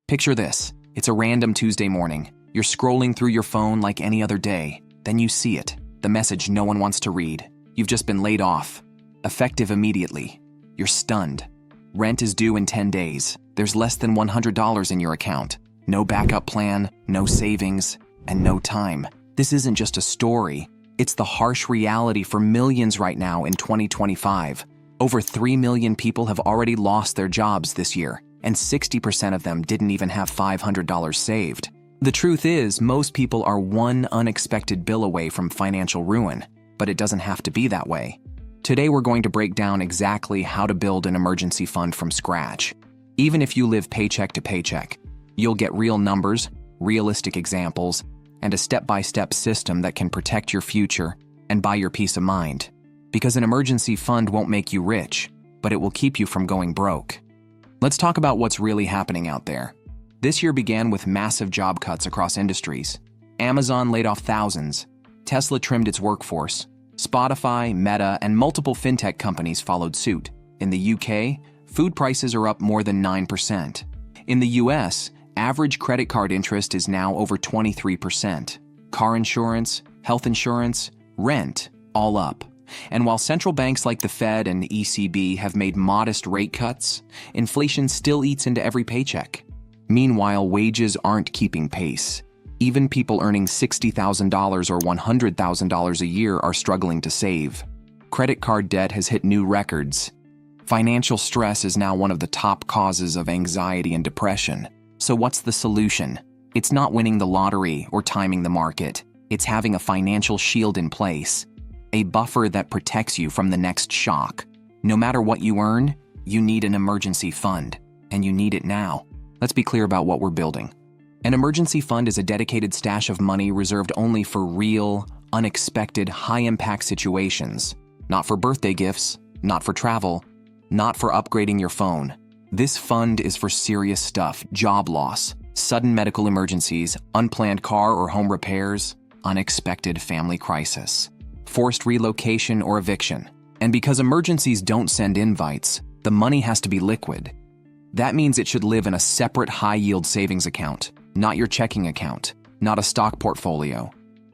Picture this. It's a random Tuesday morning. You're scrolling through your phone like any other day. Then you see it. The message no one wants to read. You've just been laid off. Effective immediately. You're stunned. Rent is due in 10 days. There's less than $100 in your account. No backup plan, no savings, and no time. This isn't just a story. It's the harsh reality for millions right now in 2025. Over 3 million people have already lost their jobs this year, and 60% of them didn't even have $500 saved. The truth is, most people are one unexpected bill away from financial ruin, but it doesn't have to be that way. Today we're going to break down exactly how to build an emergency fund from scratch. Even if you live paycheck to paycheck, you'll get real numbers, realistic examples, and a step-by-step system that can protect your future and buy your peace of mind. Because an emergency fund won't make you rich, but it will keep you from going broke. Let's talk about what's really happening out there. This year began with massive job cuts across industries. Amazon laid off thousands. Tesla trimmed its workforce. Spotify, Meta, and multiple fintech companies followed suit. In the UK, food prices are up more than 9%. In the US, average credit card interest is now over 23%. Car insurance, health insurance, rent, all up. And while central banks like the Fed and ECB have made modest rate cuts, inflation still eats into every paycheck. Meanwhile, wages aren't keeping pace. Even people earning $60,000 or $100,000 a year are struggling to save. Credit card debt has hit new records. Financial stress is now one of the top causes of anxiety and depression. So what's the solution? It's not winning the lottery or timing the market. It's having a financial shield in place. A buffer that protects you from the next shock. No matter what you earn, you need an emergency fund, and you need it now. Let's be clear about what we're building. An emergency fund is a dedicated stash of money reserved only for real, unexpected, high-impact situations. Not for birthday gifts, not for travel, not for upgrading your phone. This fund is for serious stuff: job loss, sudden medical emergencies, unplanned car or home repairs, unexpected family crisis, forced relocation or eviction. And because emergencies don't send invites, the money has to be liquid. That means it should live in a separate high-yield savings account, not your checking account, not a stock portfolio,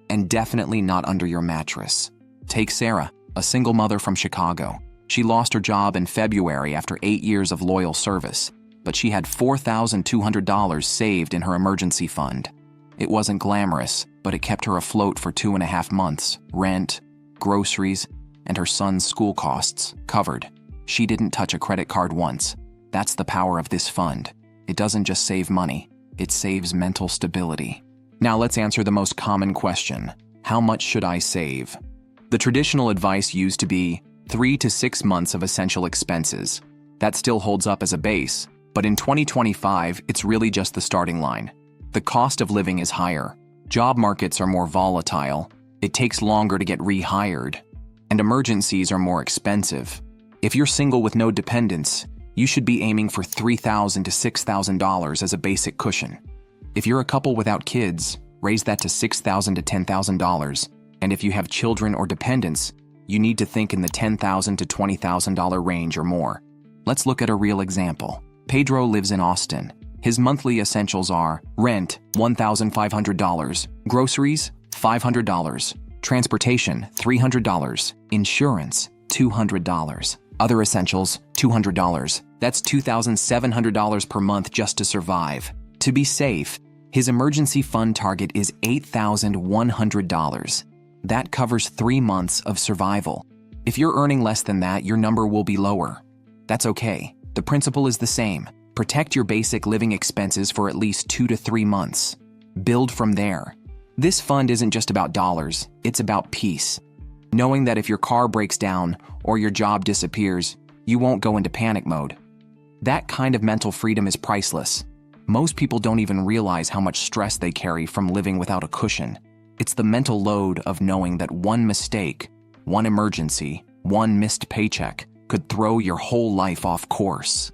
and definitely not under your mattress. Take Sarah, a single mother from Chicago. She lost her job in February after 8 years of loyal service, but she had $4,200 saved in her emergency fund. It wasn't glamorous, but it kept her afloat for 2.5 months, rent, groceries, and her son's school costs covered. She didn't touch a credit card once. That's the power of this fund. It doesn't just save money, it saves mental stability. Now let's answer the most common question: how much should I save? The traditional advice used to be 3 to 6 months of essential expenses. That still holds up as a base, but in 2025, it's really just the starting line. The cost of living is higher. Job markets are more volatile. It takes longer to get rehired. And emergencies are more expensive. If you're single with no dependents, you should be aiming for $3,000 to $6,000 as a basic cushion. If you're a couple without kids, raise that to $6,000 to $10,000. And if you have children or dependents, you need to think in the $10,000 to $20,000 range or more. Let's look at a real example. Pedro lives in Austin. His monthly essentials are rent, $1,500, groceries, $500, transportation, $300, insurance, $200, other essentials, $200. That's $2,700 per month just to survive. To be safe, his emergency fund target is $8,100. That covers 3 months of survival. If you're earning less than that, your number will be lower. That's okay. The principle is the same. Protect your basic living expenses for at least 2 to 3 months. Build from there. This fund isn't just about dollars, it's about peace. Knowing that if your car breaks down or your job disappears, you won't go into panic mode. That kind of mental freedom is priceless. Most people don't even realize how much stress they carry from living without a cushion. It's the mental load of knowing that one mistake, one emergency, one missed paycheck could throw your whole life off course.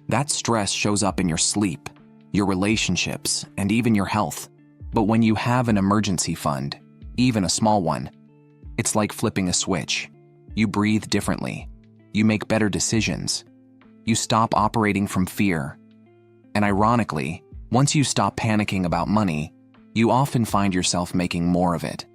That stress shows up in your sleep, your relationships, and even your health. But when you have an emergency fund, even a small one, it's like flipping a switch. You breathe differently. You make better decisions. You stop operating from fear. And ironically, Once you stop panicking about money, you often find yourself making more of it.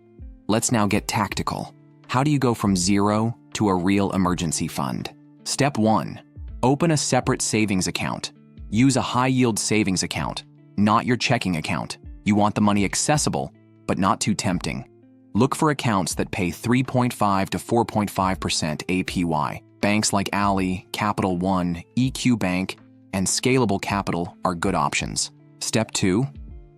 Let's now get tactical. How do you go from zero to a real emergency fund? Step 1. Open a separate savings account. Use a high-yield savings account, not your checking account. You want the money accessible, but not too tempting. Look for accounts that pay 3.5 to 4.5% APY. Banks like Ally, Capital One, EQ Bank, and Scalable Capital are good options. Step 2.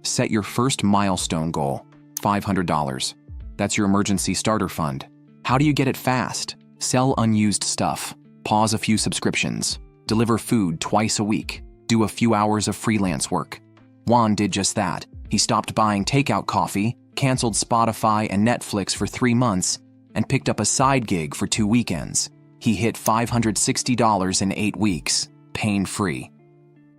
Set your first milestone goal, $500. That's your emergency starter fund. How do you get it fast? Sell unused stuff. Pause a few subscriptions. Deliver food twice a week. Do a few hours of freelance work. Juan did just that. He stopped buying takeout coffee, canceled Spotify and Netflix for 3 months, and picked up a side gig for 2 weekends. He hit $560 in 8 weeks, pain-free.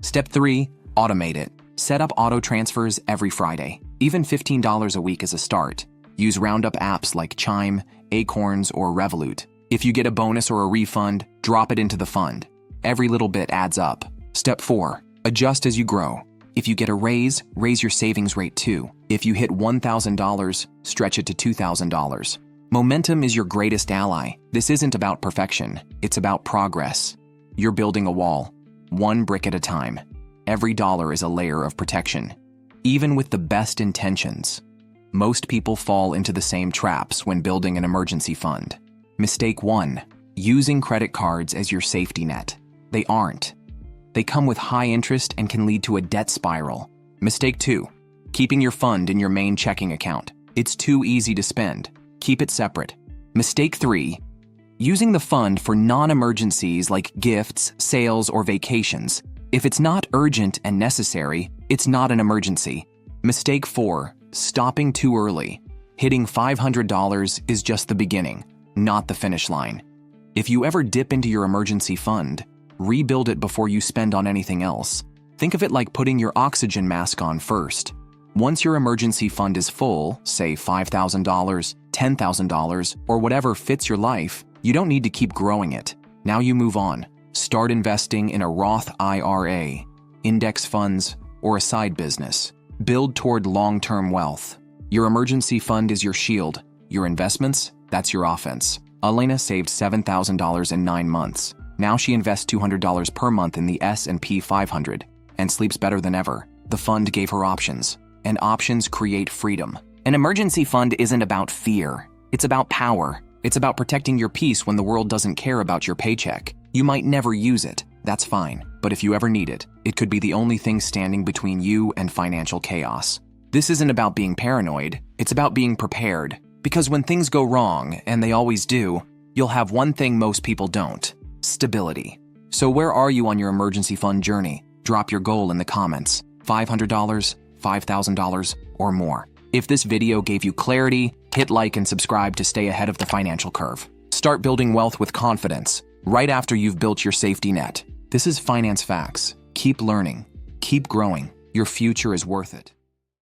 Step 3. Automate it. Set up auto transfers every Friday. Even $15 a week is a start. Use roundup apps like Chime, Acorns, or Revolut. If you get a bonus or a refund, drop it into the fund. Every little bit adds up. Step 4. Adjust as you grow. If you get a raise your savings rate too. If you hit $1,000, stretch it to $2,000. Momentum is your greatest ally. This isn't about perfection, it's about progress. You're building a wall, one brick at a time. Every dollar is a layer of protection. Even with the best intentions, most people fall into the same traps when building an emergency fund. Mistake 1. Using credit cards as your safety net. They aren't. They come with high interest and can lead to a debt spiral. Mistake 2. Keeping your fund in your main checking account. It's too easy to spend. Keep it separate. Mistake 3. Using the fund for non-emergencies like gifts, sales, or vacations. If it's not urgent and necessary, it's not an emergency. Mistake 4. Stopping too early. Hitting $500 is just the beginning, not the finish line. If you ever dip into your emergency fund, rebuild it before you spend on anything else. Think of it like putting your oxygen mask on first. Once your emergency fund is full, say $5,000, $10,000, or whatever fits your life, you don't need to keep growing it. Now you move on. Start investing in a Roth IRA, index funds, or a side business. Build toward long-term wealth. Your emergency fund is your shield. Your investments, that's your offense. Elena saved $7,000 in 9 months. Now she invests $200 per month in the S&P 500 and sleeps better than ever. The fund gave her options, and options create freedom. An emergency fund isn't about fear. It's about power. It's about protecting your peace when the world doesn't care about your paycheck. You might never use it. That's fine. But if you ever need it, it could be the only thing standing between you and financial chaos. This isn't about being paranoid. It's about being prepared. Because when things go wrong, and they always do, you'll have one thing most people don't: stability. So where are you on your emergency fund journey? Drop your goal in the comments. $500, $5,000, or more. If this video gave you clarity, hit like and subscribe to stay ahead of the financial curve. Start building wealth with confidence, right after you've built your safety net. This is Finance Facts. Keep learning. Keep growing. Your future is worth it.